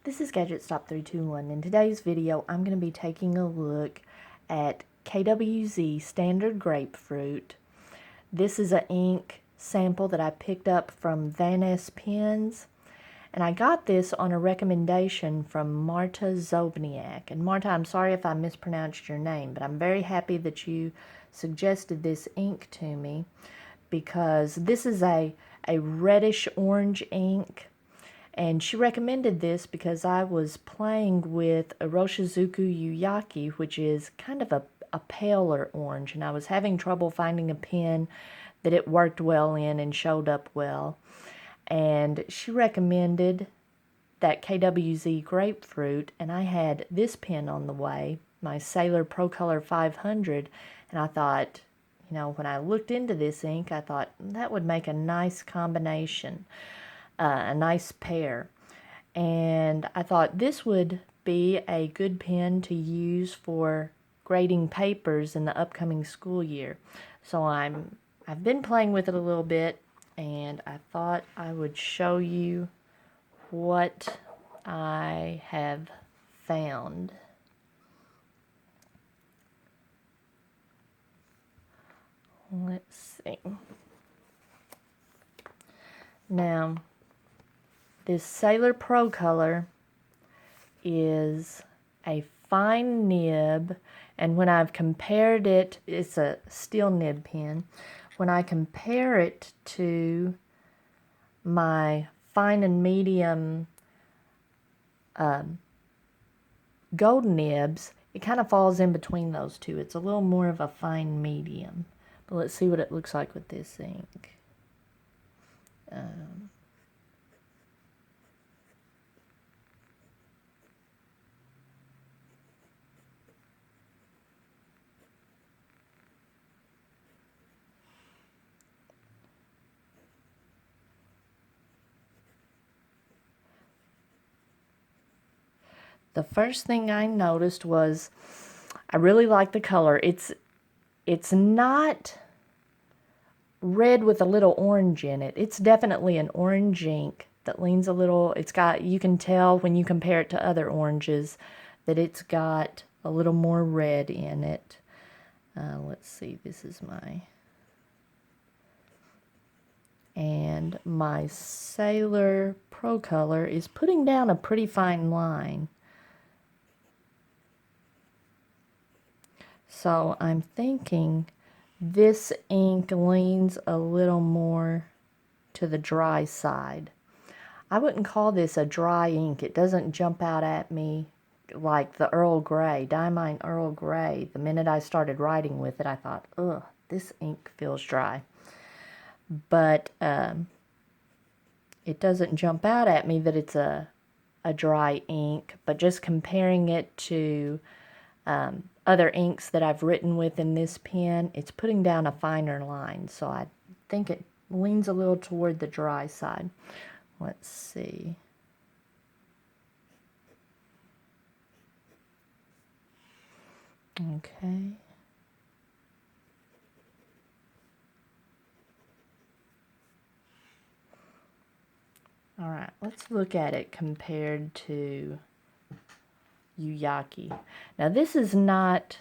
This is Gadget Stop 321. In today's video, I'm going to be taking a look at KWZ Standard Grapefruit. This is an ink sample that I picked up from Van Ness Pens, and I got this on a recommendation from Marta Zobniak. And Marta, I'm sorry if I mispronounced your name, but I'm very happy that you suggested this ink to me because this is a reddish orange ink. And she recommended this because I was playing with Iroshizuku Yuyaki, which is kind of a paler orange, and I was having trouble finding a pen that it worked well in and showed up well. And she recommended that KWZ Grapefruit, and I had this pen on the way, my Sailor Pro Color 500, and I thought, when I looked into this ink, I thought that would make a nice combination. A nice pair, and I thought this would be a good pen to use for grading papers in the upcoming school year. So I've been playing with it a little bit, and I thought I would show you what I have found. Let's see. Now, this Sailor Pro Color is a fine nib, and when I've compared it, it's a steel nib pen. When I compare it to my fine and medium gold nibs, it kind of falls in between those two. It's a little more of a fine medium. But let's see what it looks like with this ink. The first thing I noticed was I really like the color. It's not red with a little orange in it. It's definitely an orange ink that leans a little, you can tell when you compare it to other oranges that it's got a little more red in it. Let's see, this is my Sailor Pro Color is putting down a pretty fine line. So I'm thinking this ink leans a little more to the dry side. I wouldn't call this a dry ink. It doesn't jump out at me like the Earl Grey, Diamine Earl Grey. The minute I started writing with it, I thought, ugh, this ink feels dry. But it doesn't jump out at me that it's a dry ink, but just comparing it to other inks that I've written with in this pen, it's putting down a finer line, so I think it leans a little toward the dry side. Let's see. Okay. All right, let's look at it compared to Yuyaki. Now this is not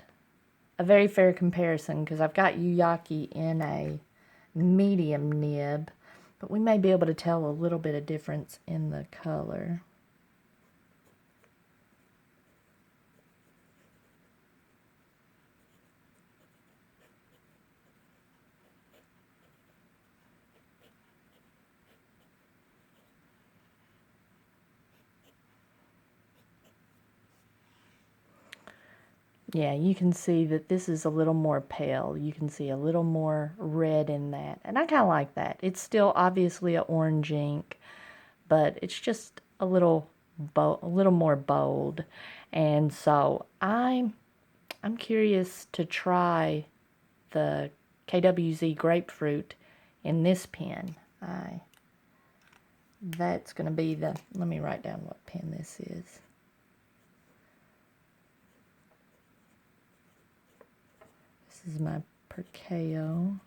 a very fair comparison because I've got Yuyaki in a medium nib, but we may be able to tell a little bit of difference in the color. Yeah, you can see that this is a little more pale. You can see a little more red in that. And I kind of like that. It's still obviously an orange ink, but it's just a little more bold. And so I'm curious to try the KWZ Grapefruit in this pen. That's going to be let me write down what pen this is. This is my Perkeo.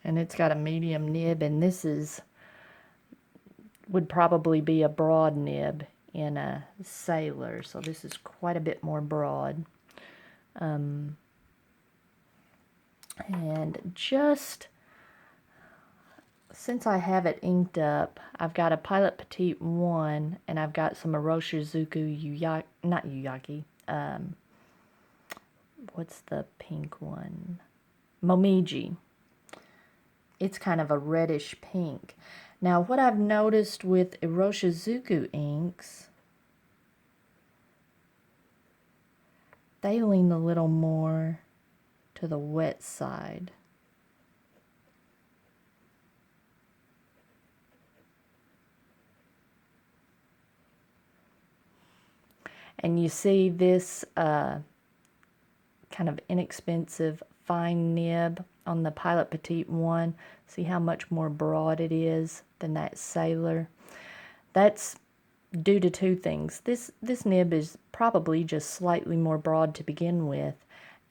And it's got a medium nib, and this is would probably be a broad nib in a Sailor. So this is quite a bit more broad. And just since I have it inked up, I've got a Pilot Petite 1, and I've got some Iroshizuku not Yuyaki, what's the pink one? Momiji. It's kind of a reddish pink. Now, what I've noticed with Iroshizuku inks, they lean a little more to the wet side. And you see this kind of inexpensive fine nib on the Pilot Petite 1. See how much more broad it is than that Sailor? That's due to two things. This nib is probably just slightly more broad to begin with,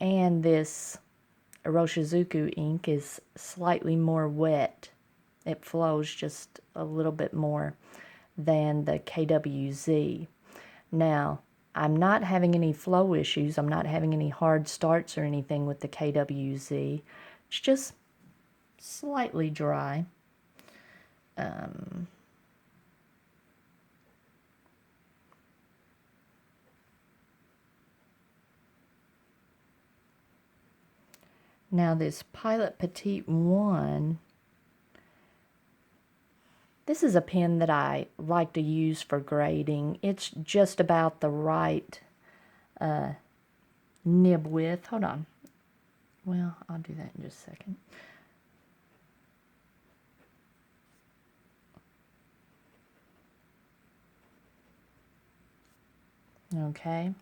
and this Iroshizuku ink is slightly more wet. It flows just a little bit more than the KWZ. Now, I'm not having any flow issues. I'm not having any hard starts or anything with the KWZ. It's just slightly dry. Now this Pilot Petite 1, this is a pen that I like to use for grading. It's just about the right nib width. Hold on. Well, I'll do that in just a second. Okay.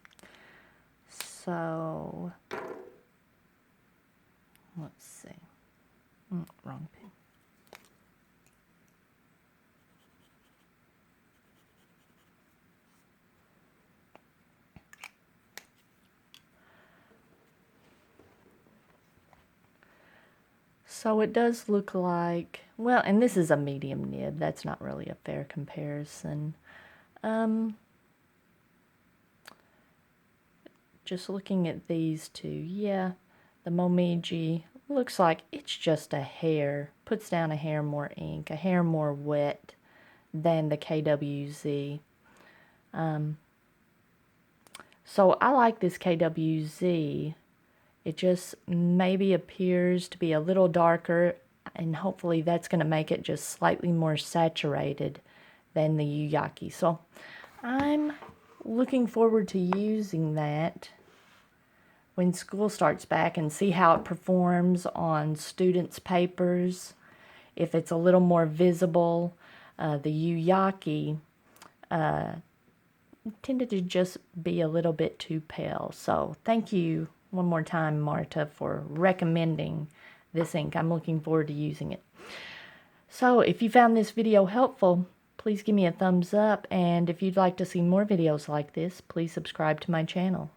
So, let's see. Wrong pen. So it does look like, well, and this is a medium nib. That's not really a fair comparison. Just looking at these two, yeah, the Momiji looks like it's just a hair, puts down a hair more ink, a hair more wet than the KWZ. So I like this KWZ. It just maybe appears to be a little darker, and hopefully that's going to make it just slightly more saturated than the Yuyaki. So I'm looking forward to using that when school starts back and see how it performs on students' papers. If it's a little more visible, the Yuyaki tended to just be a little bit too pale. So thank you one more time, Marta, for recommending this ink. I'm looking forward to using it. So if you found this video helpful, please give me a thumbs up, and if you'd like to see more videos like this, please subscribe to my channel.